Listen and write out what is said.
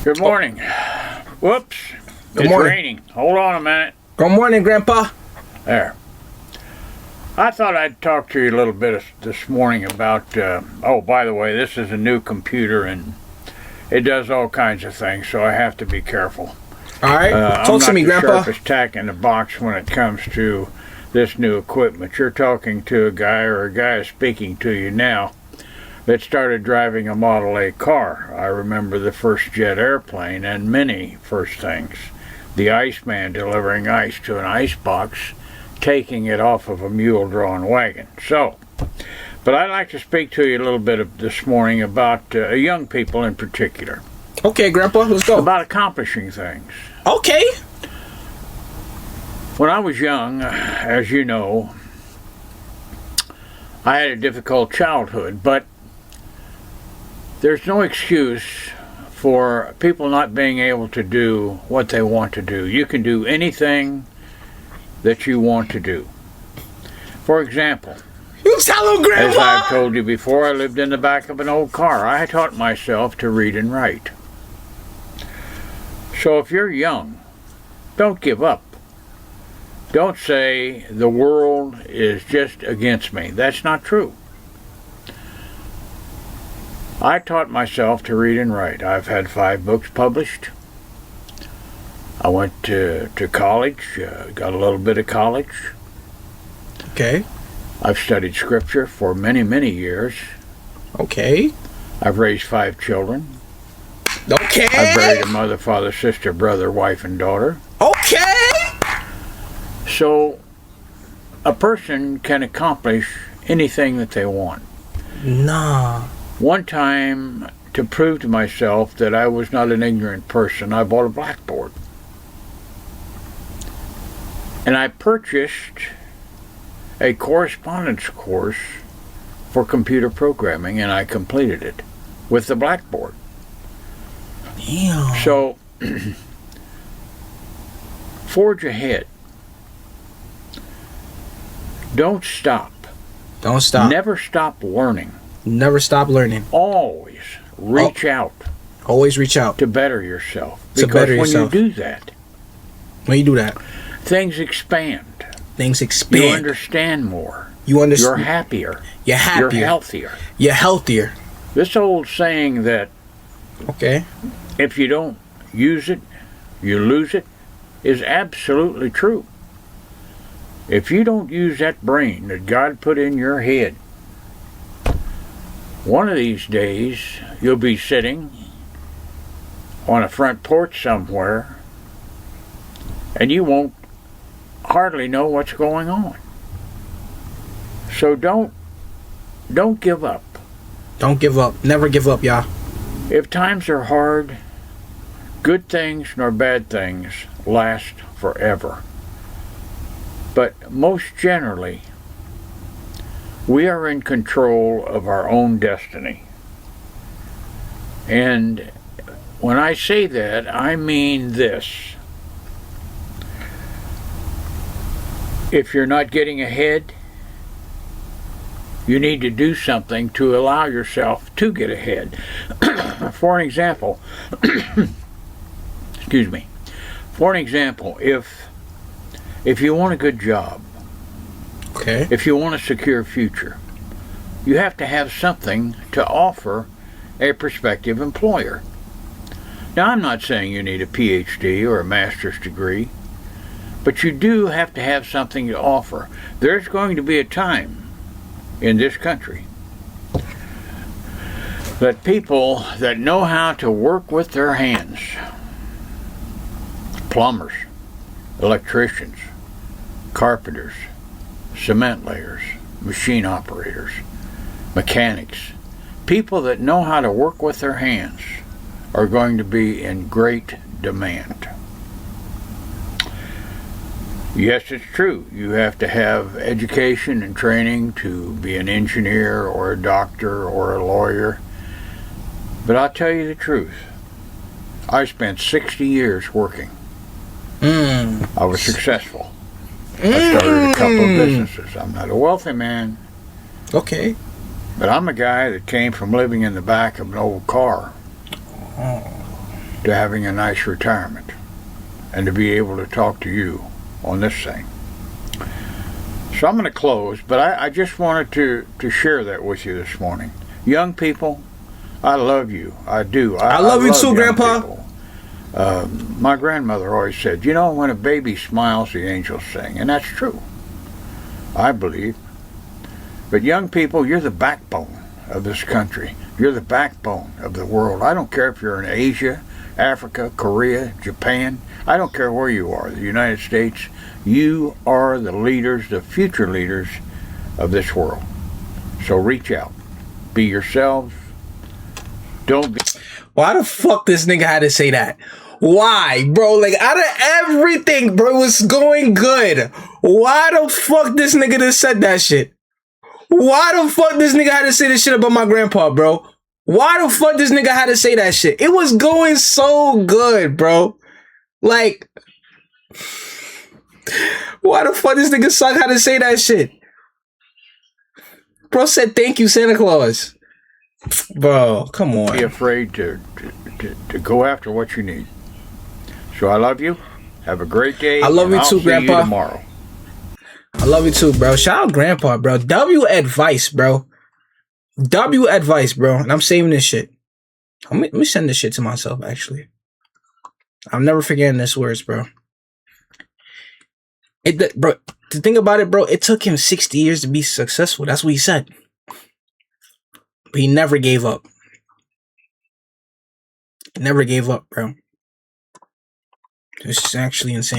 Good morning. Whoops. Good morning. Raining. Hold on a minute. Good morning, Grandpa. There. I thought I'd talk to you a little bit this morning about, oh, by the way, this is a new computer and it does all kinds of things, so I have to be careful. All right. Talk to me, Grandpa. I'm not the sharpest tack in the box when it comes to this new equipment. You're talking to a guy, or a guy is speaking to you now, that started driving a Model A car. I remember the first jet airplane and many first things. The Iceman delivering ice to an ice box, taking it off of a mule-drawn wagon. But I'd like to speak to you a little bit this morning about young people in particular. Okay, Grandpa, let's go. About accomplishing things. Okay. When I was young, as you know, I had a difficult childhood, but there's no excuse for people not being able to do what they want to do. You can do anything that you want to do. For example, You tell him, Grandpa. as I've told you before, I lived in the back of an old car. I taught myself to read and write. So if you're young, don't give up. Don't say the world is just against me. That's not true. I taught myself to read and write. I've had 5 books published. I went to college, got a little bit of college. Okay. I've studied scripture for many, many years. Okay. I've raised 5 children. Okay. I've married a mother, father, sister, brother, wife, and daughter. Okay. So a person can accomplish anything that they want. Nah. One time, to prove to myself that I was not an ignorant person, I bought a blackboard. And I purchased a correspondence course for computer programming, and I completed it with the blackboard. Damn. So, forge ahead. Don't stop. Don't stop. Never stop learning. Never stop learning. Always reach out Always reach out to better yourself. To Because better when yourself. you do that, when you do that. things expand. Things You expand. understand more. You You're understand. happier. You're happier. You're healthier. You're healthier. This old saying that Okay. if you don't use it, you lose it, is absolutely true. If you don't use that brain that God put in your head, one of these days you'll be sitting on a front porch somewhere and you won't hardly know what's going on. So don't give up. Don't give up. Never give up, y'all. If times are hard, good things nor bad things last forever. But most generally, we are in control of our own destiny. And when I say that, I mean this. If you're not getting ahead, you need to do something to allow yourself to get ahead. For an example, excuse me. For an example, if you want a good job, Okay. if you want a secure future, you have to have something to offer a prospective employer. Now, I'm not saying you need a PhD or a master's degree, but you do have to have something to offer. There's going to be a time in this country that people that know how to work with their hands, plumbers, electricians, carpenters, cement layers, machine operators, mechanics, people that know how to work with their hands are going to be in great demand. Yes, it's true. You have to have education and training to be an engineer or a doctor or a lawyer. But I'll tell you the truth. I spent 60 years working. I was successful. I started a couple of businesses. I'm not a wealthy man, Okay. but I'm a guy that came from living in the back of an old car. to having a nice retirement and to be able to talk to you on this thing. So I'm going to close, but I just wanted to share that with you this morning. Young people, I love you. I do. I love you too, young Grandpa. people. My grandmother always said, you know, when a baby smiles, the angels sing. And that's true, I believe. But young people, you're the backbone of this country. You're the backbone of the world. I don't care if you're in Asia, Africa, Korea, Japan. I don't care where you are, the United States. You are the leaders, the future leaders of this world. So reach out. Be yourselves. Don't be... Why the fuck this nigga had to say that? Why, bro? Like, out of everything, bro, it was going good. Why the fuck this nigga just said that shit? Why the fuck this nigga had to say this shit about my grandpa, bro? Why the fuck this nigga had to say that shit? It was going so good, bro. Like, why the fuck this nigga suck had to say that shit? Bro said thank you, Santa Claus. Bro, come on. Be afraid to go after what you need. So I love you. Have a great day. I love you too, Grandpa. I'll see you tomorrow. I love you too, bro. Shout out Grandpa, bro. W advice, bro. W advice, bro. And I'm saving this shit. Let me send this shit to myself, actually. I'm never forgetting this words, bro. Bro, to think about it, bro, it took him 60 years to be successful. That's what he said. But he never gave up. Never gave up, bro. This is actually insane.